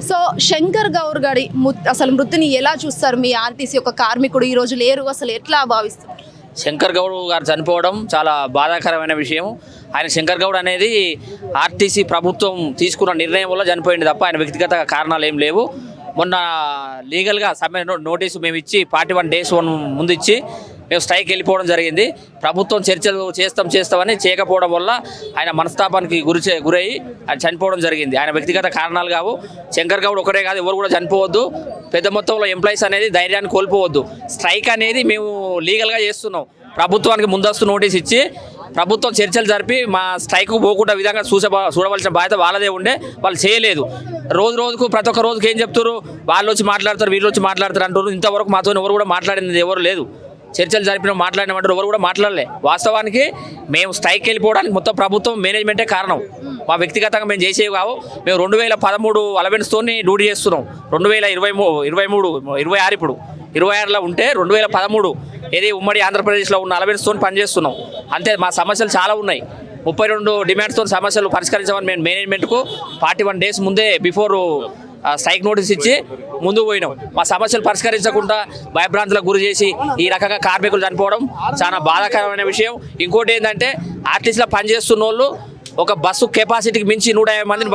So Shankar Gaur గారి అసలు మృతిని ఎలా చూస్తారు? మీ ఆర్టీసీ ఒక కార్మికుడు ఈ రోజు లేరు, అసలు ఎట్లా భావిస్తారు? శంకర్ గౌడ్ గారు చనిపోవడం చాలా బాధాకరమైన విషయం. ఆయన శంకర్ గౌడ్ అనేది ఆర్టీసీ ప్రభుత్వం తీసుకున్న నిర్ణయం వల్ల చనిపోయింది తప్ప ఆయన వ్యక్తిగత కారణాలు ఏం లేవు. మొన్న లీగల్గా సమ్మె నోటీసు మేము ఇచ్చి 41 days ముందు ఇచ్చి మేము స్ట్రైక్ వెళ్ళిపోవడం జరిగింది. ప్రభుత్వం చర్చలు చేస్తామని చేయకపోవడం వల్ల ఆయన మనస్తాపానికి గురయ్యి ఆయన చనిపోవడం జరిగింది. ఆయన వ్యక్తిగత కారణాలు కావు. శంకర్ గౌడ్ ఒకటే కాదు, ఎవరు కూడా చనిపోవద్దు. పెద్ద మొత్తంలో ఎంప్లాయీస్ అనేది ధైర్యాన్ని కోల్పోవద్దు. స్ట్రైక్ అనేది మేము లీగల్గా చేస్తున్నాం. ప్రభుత్వానికి ముందస్తు నోటీస్ ఇచ్చి ప్రభుత్వం చర్చలు జరిపి మా స్ట్రైక్కు పోకుండా విధంగా చూడవలసిన బాధ్యత వాళ్ళదే ఉండే, వాళ్ళు చేయలేదు. రోజుకు ప్రతి ఒక్క రోజుకి ఏం చెప్తారు, వాళ్ళు వచ్చి మాట్లాడతారు, వీళ్ళు వచ్చి మాట్లాడతారు అంటారు. ఇంతవరకు మాతో ఎవరు కూడా మాట్లాడింది ఎవరు లేదు. చర్చలు జరిపిన మాట్లాడినామంటారు, ఎవరు కూడా మాట్లాడలే. వాస్తవానికి మేము స్ట్రైక్ వెళ్ళిపోవడానికి మొత్తం ప్రభుత్వం మేనేజ్మెంటే కారణం. మా వ్యక్తిగతంగా మేము చేసేవి కావు. మేము 2013 అలవెన్స్తోని డ్యూటీ చేస్తున్నాం. 2026 ఇప్పుడు 26లో ఉంటే 2013 ఏది ఉమ్మడి ఆంధ్రప్రదేశ్లో ఉన్న అలవెన్స్తో పనిచేస్తున్నాం. అంతే. మా సమస్యలు చాలా ఉన్నాయి. 32 డిమాండ్స్తో సమస్యలు పరిష్కరించమని మేము మేనేజ్మెంట్కు 41 days ముందే బిఫోర్ స్ట్రైక్ నోటీస్ ఇచ్చి ముందుకు పోయినాం. మా సమస్యలు పరిష్కరించకుండా భయభ్రాంతులకు గురి చేసి ఈ రకంగా కార్మికులు చనిపోవడం చాలా బాధాకరమైన విషయం. ఇంకోటి ఏంటంటే ఆర్టీసీలో పనిచేస్తున్న వాళ్ళు ఒక బస్సు కెపాసిటీకి మించి 150 మందిని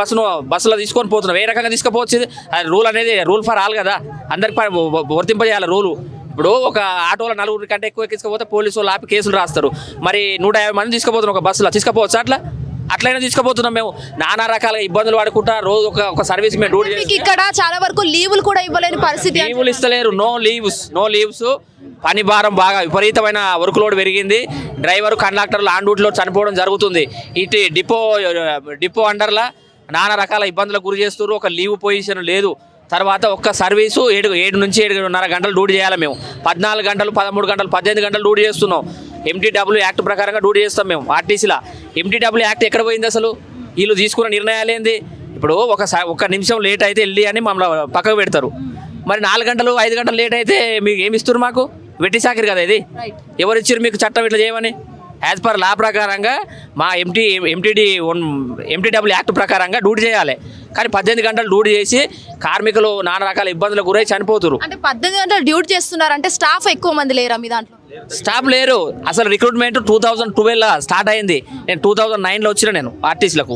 బస్సులో తీసుకొని పోతున్నాం. ఏ రకంగా తీసుకుపోవచ్చు? అది రూల్ అనేది రూల్ ఫర్ ఆల్ కదా, అందరికి వర్తింపజేయాలి రూలు. ఇప్పుడు ఒక ఆటోలో 4 కంటే ఎక్కువ తీసుకుపోతే పోలీసు వాళ్ళు ఆపి కేసులు రాస్తారు. మరి 150 మంది తీసుకుపోతున్నాం ఒక బస్సులో, తీసుకుపోవచ్చు? అట్లయినా తీసుకుపోతున్నాం. మేము నానా రకాల ఇబ్బందులు పడుకుంటా రోజు ఒక సర్వీస్ మేము డ్యూటీ చేస్తాం. ఇక్కడ చాలా వరకు లీవులు కూడా ఇవ్వలేని పరిస్థితి. లీవులు ఇస్తలేరు. No leaves. పని భారం బాగా విపరీతమైన వర్క్ లోడ్ పెరిగింది. డ్రైవర్ కండక్టర్లు ఆన్ డ్యూటీలో చనిపోవడం జరుగుతుంది. ఇటు డిపో అండర్లా నానా రకాల ఇబ్బందులకు గురి చేస్తారు. ఒక లీవ్ పొజిషన్ లేదు. తర్వాత ఒక్క సర్వీసు 7 నుంచి 7.5 గంటలు డ్యూటీ చేయాలి. మేము 14 గంటలు 13 గంటలు 18 గంటలు డ్యూటీ చేస్తున్నాం. MTW యాక్ట్ ప్రకారంగా డ్యూటీ చేస్తాం మేము ఆర్టీసీలో. MTW యాక్ట్ ఎక్కడ పోయింది అసలు? వీళ్ళు తీసుకున్న నిర్ణయాలు ఏంది? ఇప్పుడు ఒక నిమిషం లేట్ అయితే వెళ్ళి అని మమ్మల్ని పక్కకు పెడతారు. మరి 4 గంటలు 5 గంటలు లేట్ అయితే మీకు ఏమి ఇస్తారు? మాకు వెట్టి సాకిరి కదా ఇది. ఎవరు ఇచ్చారు మీకు చట్టం ఇట్లా చేయమని? యాజ్ పర్ లా ప్రకారంగా మా MTW యాక్ట్ ప్రకారంగా డ్యూటీ చేయాలి. కానీ 18 గంటలు డ్యూటీ చేసి కార్మికులు నానా రకాల ఇబ్బందులకు గురై చనిపోతున్నారు. అంటే 18 గంటలు డ్యూటీ చేస్తున్నారంటే స్టాఫ్ ఎక్కువ మంది లేరా మీ దాంట్లో? స్టాఫ్ లేరు. అసలు రిక్రూట్మెంట్ 2012లో స్టార్ట్ అయింది. నేను 2009లో వచ్చిన నేను ఆర్టీసీలకు.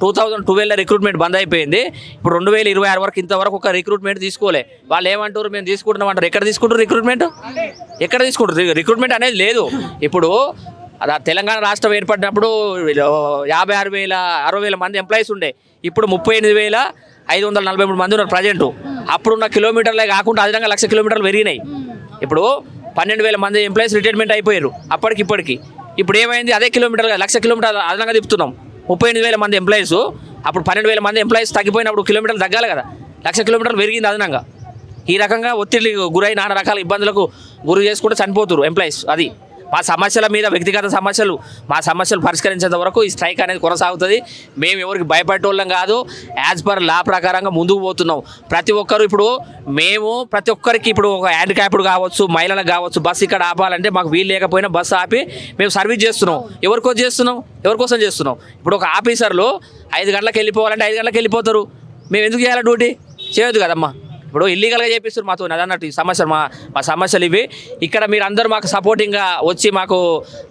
2012లో రిక్రూట్మెంట్ బంద్ అయిపోయింది. ఇప్పుడు 2026 వరకు ఇంతవరకు ఒక రిక్రూట్మెంట్ తీసుకోలే. వాళ్ళు ఏమంటారు, మేము తీసుకుంటున్నాం అంటారు. ఎక్కడ తీసుకుంటారు రిక్రూట్మెంట్? ఎక్కడ తీసుకుంటారు? రిక్రూట్మెంట్ అనేది లేదు. ఇప్పుడు తెలంగాణ రాష్ట్రం ఏర్పడినప్పుడు 56,000 మంది ఎంప్లాయీస్ ఉండే. ఇప్పుడు 38,543 మంది ఉన్నారు ప్రజెంట్. అప్పుడున్న కిలోమీటర్లే కాకుండా అదనంగా 1,00,000 కిలోమీటర్లు పెరిగినాయి. ఇప్పుడు 12,000 మంది ఎంప్లాయీస్ రిటైర్మెంట్ అయిపోయారు ఇప్పటికి. ఇప్పుడు ఏమైంది? అదే కిలోమీటర్లు 1,00,000 కిలోమీటర్లు అదనంగా తిప్పుతున్నాం. 38,000 మంది ఎంప్లాయీస్. అప్పుడు 12,000 మంది ఎంప్లాయీస్ తగ్గిపోయినప్పుడు కిలోమీటర్లు తగ్గాలి కదా. 1,00,000 కిలోమీటర్లు పెరిగింది అదనంగా. ఈ రకంగా ఒత్తిడి గురై నానా రకాల ఇబ్బందులకు గురి చేసుకుంటూ చనిపోతున్నారు ఎంప్లాయీస్. అది మా సమస్యల మీద వ్యక్తిగత సమస్యలు, మా సమస్యలు పరిష్కరించేంత వరకు ఈ స్ట్రైక్ అనేది కొనసాగుతుంది. మేము ఎవరికి భయపడేటోళ్ళం కాదు. యాజ్ పర్ లా ప్రకారంగా ముందుకు పోతున్నాం. ప్రతి ఒక్కరు ఇప్పుడు ప్రతి ఒక్కరికి ఇప్పుడు ఒక హ్యాండిక్యాప్డ్ కావచ్చు, మహిళలకు కావచ్చు, బస్సు ఇక్కడ ఆపాలంటే మాకు వీలు లేకపోయినా బస్సు ఆపి మేము సర్వీస్ చేస్తున్నాం. ఎవరికోసం చేస్తున్నాం? ఇప్పుడు ఒక ఆఫీసర్లు 5 గంటలకు వెళ్ళిపోవాలంటే 5 గంటలకు వెళ్ళిపోతారు. మేము ఎందుకు చేయాలి డ్యూటీ? చేయొద్దు కదమ్మా. ఇప్పుడు ఇల్లీగల్గా చేపిస్తారు మాతో. అదన్నట్టు ఈ సమస్యలు మా సమస్యలు ఇవి. ఇక్కడ మీరు అందరూ మాకు సపోర్టింగ్గా వచ్చి మాకు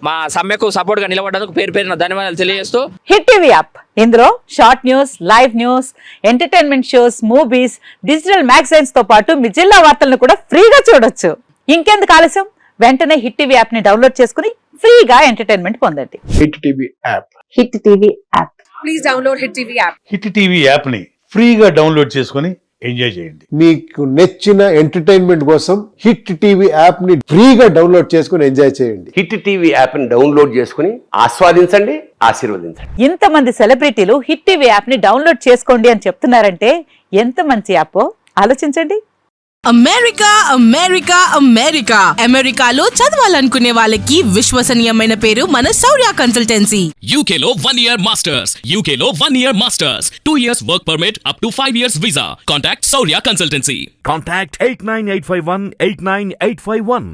మా సమ్మెకు సపోర్ట్గా నిలబడడానికి పేరున ధన్యవాదాలు తెలియజేస్తూ. హిట్ టీవీ యాప్ ఇందులో short news, live news, entertainment shows, movies, digital magazines తో పాటు మీ జిల్లా వార్తలను కూడా ఫ్రీగా చూడొచ్చు. ఇంకెందుకు ఆలస్యం? వెంటనే హిట్ టీవీ యాప్ ని డౌన్లోడ్ చేసుకుని ఫ్రీగా ఎంటర్టైన్మెంట్ పొందండి. Hit TV app. Hit TV app. Please download hit TV app. Hit TV app ని ఫ్రీగా డౌన్లోడ్ చేసుకుని ఎంజాయ్ చేయండి. మీకు నచ్చిన ఎంటర్టైన్మెంట్ కోసం హిట్ టీవీ యాప్ ని ఫ్రీగా డౌన్లోడ్ చేసుకుని ఎంజాయ్ చేయండి. హిట్ టీవీ యాప్ ని డౌన్లోడ్ చేసుకుని ఆస్వాదించండి, ఆశీర్వదించండి. ఇంతమంది సెలబ్రిటీలు హిట్ టీవీ యాప్ ని డౌన్లోడ్ చేసుకోండి అని చెప్తున్నారంటే ఎంత మంచి యాప్ ఆలోచించండి. అమెరికాలో చదవాలనుకునే వాళ్ళకి విశ్వసనీయమైన పేరు మన శౌర్య కన్సల్టెన్సీ. UK లో 1 year masters, 2 years work permit up to 5 years visa. Contact Saurya Consultancy. Contact 89851 89851.